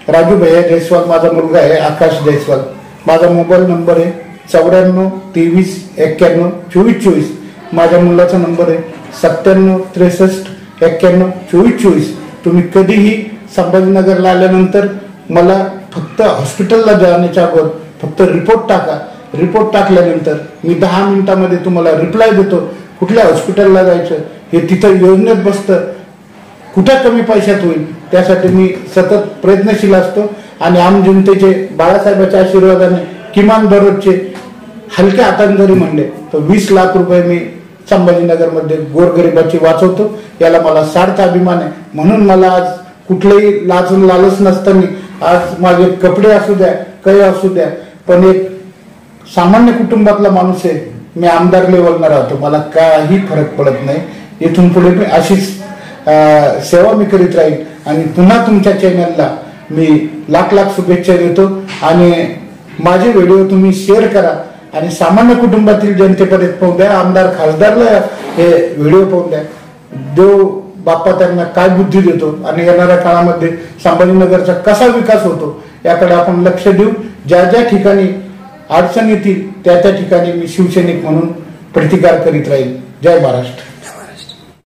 B: राजू भैया जयस्वाल, माझा मुलगा आहे आकाश जयस्वाल. माझा मोबाईल नंबर आहे 94 23 91 24 24. माझ्या मुलाचा नंबर आहे 97 63 91 24 24. तुम्ही कधीही संभाजीनगरला आल्यानंतर मला फक्त हॉस्पिटलला जाण्याच्या अगोदर फक्त रिपोर्ट टाका. रिपोर्ट टाकल्यानंतर मी 10 मिनिटांमध्ये तुम्हाला रिप्लाय देतो. कुठल्या हॉस्पिटलला जायचं हे तिथं योजनेत बसतं, कुठं कमी पैशात होईल त्यासाठी मी सतत प्रयत्नशील असतो. आणि आम जनतेचे बाळासाहेबांच्या आशीर्वादाने किमान दररोजचे हलक्या हाताने जरी म्हणले तर 20 लाख रुपये मी संभाजीनगरमध्ये गोरगरिबाची वाचवतो. याला मला सार्थ अभिमान आहे. म्हणून मला आज कुठलेही लालच नसताना आज माझे कपडे असू द्या, काही असू द्या, पण एक सामान्य कुटुंबातला माणूस आहे. मी आमदार लेवलला राहतो, मला काही फरक पडत नाही. इथून पुढे मी अशीच सेवा मी करीत राहील. आणि पुन्हा तुमच्या चॅनलला मी लाख लाख शुभेच्छा देतो आणि माझे व्हिडिओ तुम्ही शेअर करा आणि सामान्य कुटुंबातील जनतेपर्यंत पोहोच द्या. आमदार खासदारला हे व्हिडिओ पोहोच द्या. देव बाप्पा त्यांना काय बुद्धी देतो आणि येणाऱ्या काळामध्ये संभाजीनगरचा कसा विकास होतो याकडे आपण लक्ष देऊ. ज्या ज्या ठिकाणी अडचण येतील त्या ठिकाणी मी शिवसैनिक म्हणून प्रतिकार करीत राहील. जय महाराष्ट्र.